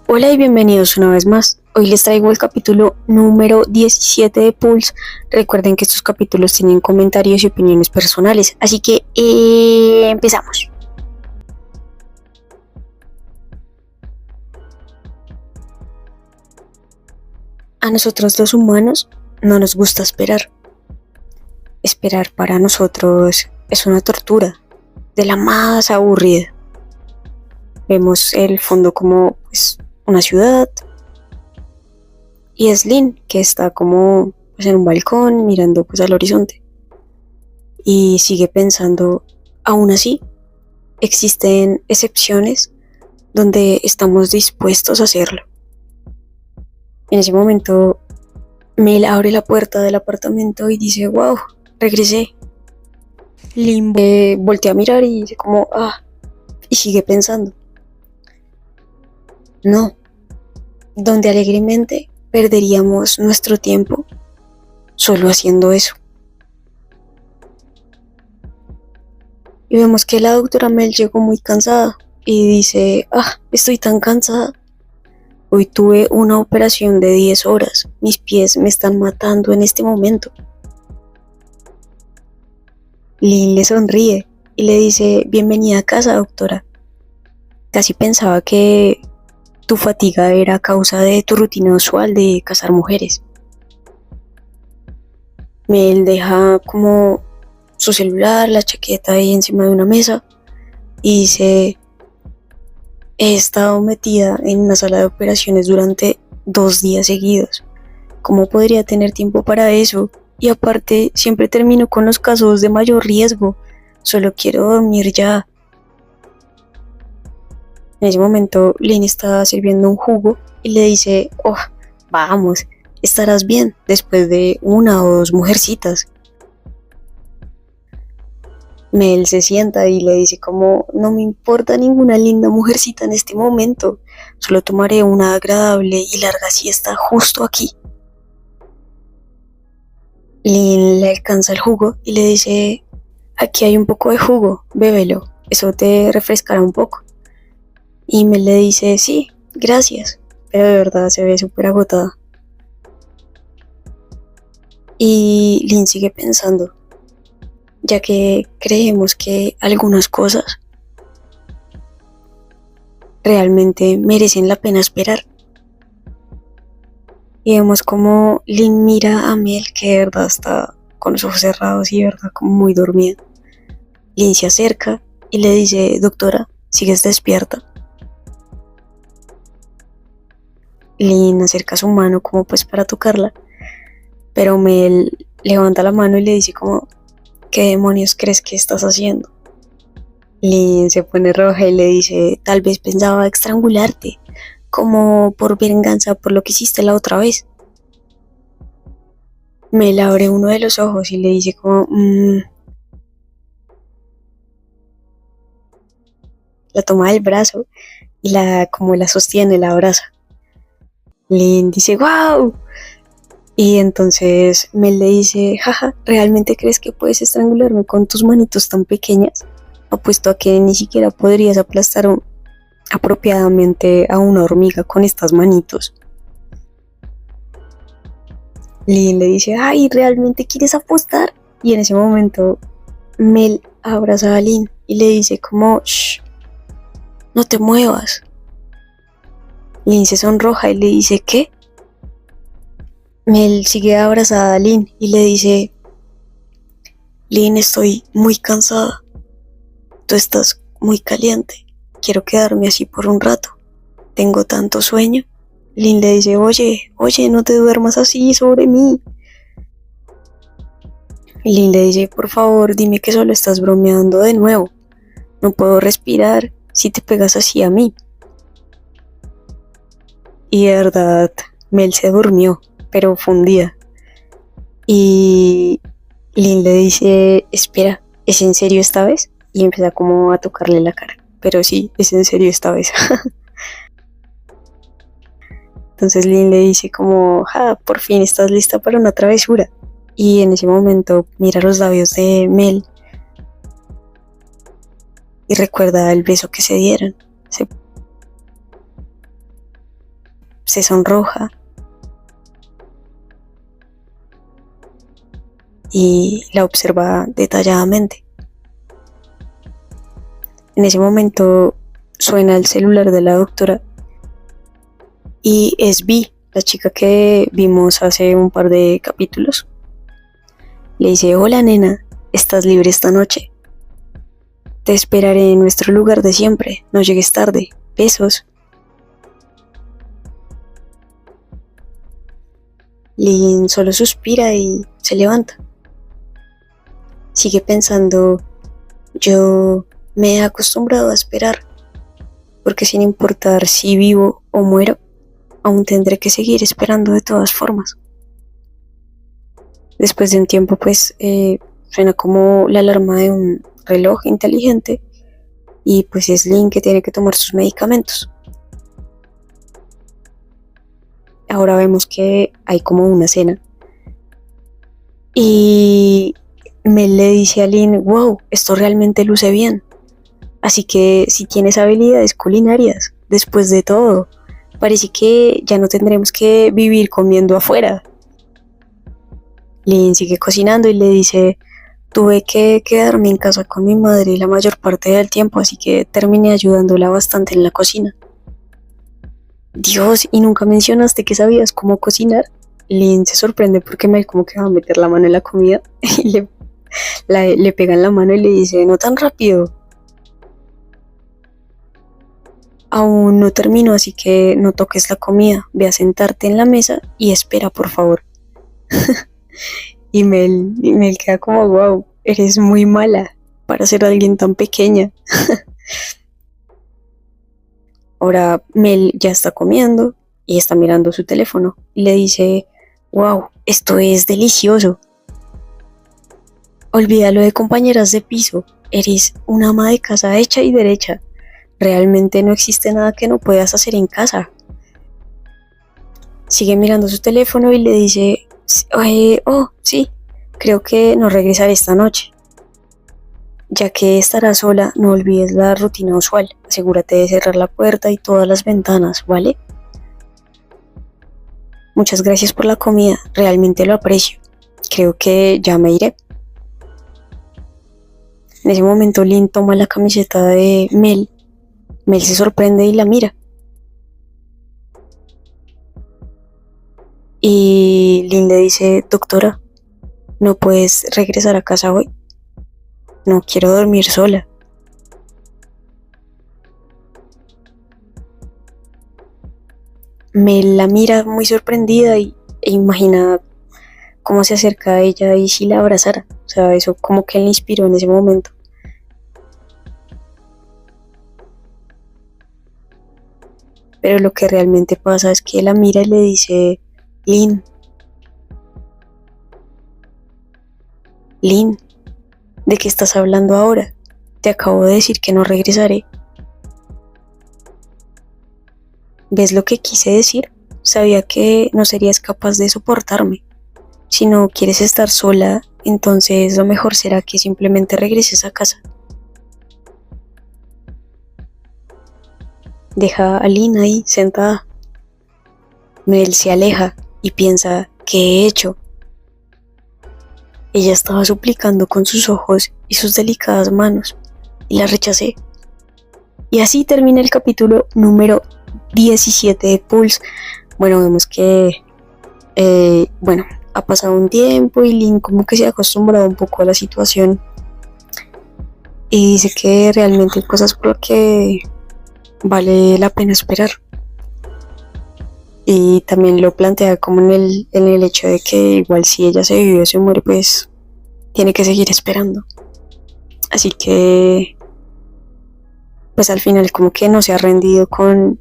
Hola y bienvenidos una vez más. Hoy les traigo el capítulo número 17 de Pulse. Recuerden que estos capítulos tienen comentarios y opiniones personales, así que empezamos. A nosotros los humanos no nos gusta esperar. Esperar para nosotros es una tortura, de la más aburrida. Vemos el fondo como una ciudad y es Lynn que está como en un balcón mirando al horizonte y sigue pensando, aún así existen excepciones donde estamos dispuestos a hacerlo. En ese momento Mel abre la puerta del apartamento y dice, wow, regresé. Lynn voltea a mirar y dice como, y sigue pensando. No, donde alegremente perderíamos nuestro tiempo solo haciendo eso. Y vemos que la doctora Mel llegó muy cansada y dice, estoy tan cansada. Hoy tuve una operación de 10 horas, mis pies me están matando en este momento. Lynn le sonríe y le dice, bienvenida a casa, doctora. Casi pensaba que tu fatiga era a causa de tu rutina usual de cazar mujeres. Mel deja como su celular, la chaqueta ahí encima de una mesa y dice, he estado metida en una sala de operaciones durante 2 días seguidos. ¿Cómo podría tener tiempo para eso? Y aparte, siempre termino con los casos de mayor riesgo. Solo quiero dormir ya. En ese momento, Lynn está sirviendo un jugo y le dice, vamos, estarás bien después de 1 o 2 mujercitas. Mel se sienta y le dice como, no me importa ninguna linda mujercita en este momento, solo tomaré una agradable y larga siesta justo aquí. Lynn le alcanza el jugo y le dice, aquí hay un poco de jugo, bébelo, eso te refrescará un poco. Y Mel le dice, sí, gracias, pero de verdad se ve súper agotada. Y Lynn sigue pensando, ya que creemos que algunas cosas realmente merecen la pena esperar. Y vemos como Lynn mira a Mel, que de verdad está con los ojos cerrados y de verdad como muy dormida. Lynn se acerca y le dice, doctora, ¿sigues despierta? Lynn acerca su mano como para tocarla, pero Mel levanta la mano y le dice como, ¿qué demonios crees que estás haciendo? Lynn se pone roja y le dice, tal vez pensaba estrangularte, como por venganza por lo que hiciste la otra vez. Mel abre uno de los ojos y le dice como, la toma del brazo y como la sostiene, la abraza. Lynn dice, wow. Y entonces Mel le dice, jaja, ¿realmente crees que puedes estrangularme con tus manitos tan pequeñas? Apuesto a que ni siquiera podrías aplastar apropiadamente a una hormiga con estas manitos. Lynn le dice, ay, ¿realmente quieres apostar? Y en ese momento Mel abraza a Lynn y le dice como, shh, no te muevas. Lynn se sonroja y le dice, ¿qué? Mel sigue abrazada a Lynn y le dice, Lynn, estoy muy cansada. Tú estás muy caliente. Quiero quedarme así por un rato. Tengo tanto sueño. Lynn le dice, oye, no te duermas así sobre mí. Lynn le dice, por favor, dime que solo estás bromeando de nuevo. No puedo respirar si te pegas así a mí. Y de verdad, Mel se durmió, pero fundida. Y Lynn le dice, espera, ¿es en serio esta vez? Y empieza como a tocarle la cara. Pero sí, es en serio esta vez. Entonces Lynn le dice como, por fin estás lista para una travesura. Y en ese momento mira los labios de Mel y recuerda el beso que se dieron. se sonroja y la observa detalladamente. En ese momento suena el celular de la doctora y es Vi, la chica que vimos hace un par de capítulos. Le dice: hola nena, ¿estás libre esta noche? Te esperaré en nuestro lugar de siempre, no llegues tarde, besos. Lynn solo suspira y se levanta. Sigue pensando: yo me he acostumbrado a esperar, porque sin importar si vivo o muero, aún tendré que seguir esperando de todas formas. Después de un tiempo, pues, suena como la alarma de un reloj inteligente y pues es Lynn que tiene que tomar sus medicamentos. Ahora vemos que hay como una cena y Mel le dice a Lynn: wow, esto realmente luce bien. Así que si tienes habilidades culinarias, después de todo, parece que ya no tendremos que vivir comiendo afuera. Lynn sigue cocinando y le dice: tuve que quedarme en casa con mi madre la mayor parte del tiempo, así que terminé ayudándola bastante en la cocina. Dios, ¿y nunca mencionaste que sabías cómo cocinar? Lynn se sorprende porque Mel como que va a meter la mano en la comida y le pega en la mano y le dice: no tan rápido. Aún no termino, así que no toques la comida. Ve a sentarte en la mesa y espera, por favor. y Mel queda como: wow, eres muy mala para ser alguien tan pequeña. Ahora Mel ya está comiendo y está mirando su teléfono y le dice: wow, esto es delicioso. Olvídalo de compañeras de piso, eres una ama de casa hecha y derecha. Realmente no existe nada que no puedas hacer en casa. Sigue mirando su teléfono y le dice: oh, sí, creo que no regresaré esta noche. Ya que estarás sola, no olvides la rutina usual. Asegúrate de cerrar la puerta y todas las ventanas, ¿vale? Muchas gracias por la comida, realmente lo aprecio. Creo que ya me iré. En ese momento Lynn toma la camiseta de Mel. Mel se sorprende y la mira. Y Lynn le dice: doctora, ¿no puedes regresar a casa hoy? No quiero dormir sola. Mel la mira muy sorprendida e imagina cómo se acerca a ella y si la abrazara. O sea, eso como que le inspiró en ese momento. Pero lo que realmente pasa es que la mira y le dice: Lynn, ¿de qué estás hablando ahora? Te acabo de decir que no regresaré. ¿Ves lo que quise decir? Sabía que no serías capaz de soportarme. Si no quieres estar sola, entonces lo mejor será que simplemente regreses a casa. Deja a Lynn ahí sentada. Mel se aleja y piensa: ¿qué he hecho? Ella estaba suplicando con sus ojos y sus delicadas manos, y la rechacé. Y así termina el capítulo número 17 de Pulse. Bueno, vemos que ha pasado un tiempo y Lynn como que se ha acostumbrado un poco a la situación y dice que realmente hay cosas por las que vale la pena esperar. Y también lo plantea como en el hecho de que igual si ella se vive o se muere, pues tiene que seguir esperando. Así que pues al final como que no se ha rendido con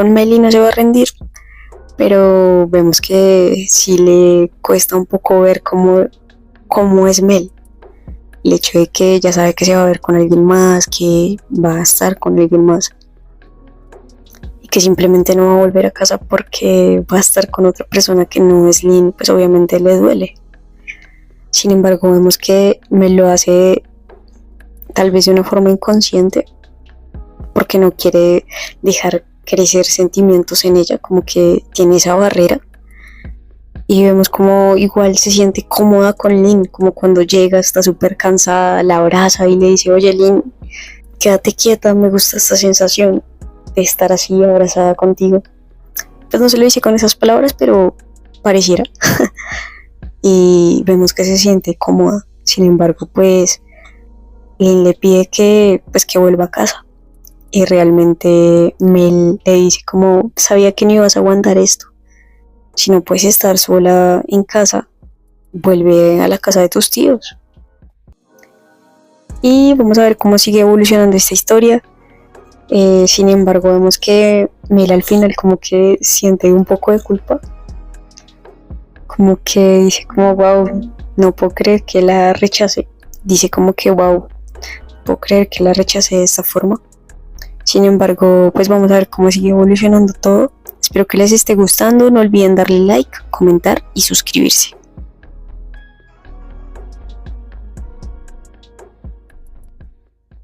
Mel y no se va a rendir. Pero vemos que sí le cuesta un poco ver cómo es Mel. El hecho de que ella sabe que se va a ver con alguien más, que va a estar con alguien más. Y que simplemente no va a volver a casa porque va a estar con otra persona que no es Lynn, pues obviamente le duele. Sin embargo, vemos que Mel lo hace tal vez de una forma inconsciente porque no quiere dejar crecer sentimientos en ella, como que tiene esa barrera. Y vemos como igual se siente cómoda con Lin, como cuando llega, está súper cansada, la abraza y le dice, oye Lin, quédate quieta, me gusta esta sensación de estar así abrazada contigo. Pues no se lo dice con esas palabras, pero pareciera. Y vemos que se siente cómoda. Sin embargo, pues Lin le pide que vuelva a casa. Y realmente Mel le dice como, sabía que no ibas a aguantar esto. Si no puedes estar sola en casa, vuelve a la casa de tus tíos. Y vamos a ver cómo sigue evolucionando esta historia. Sin embargo, vemos que Mel al final como que siente un poco de culpa. Como que dice como, wow, no puedo creer que la rechace. Dice como que, wow, no puedo creer que la rechace de esta forma. Sin embargo, pues vamos a ver cómo sigue evolucionando todo. Espero que les esté gustando, no olviden darle like, comentar y suscribirse.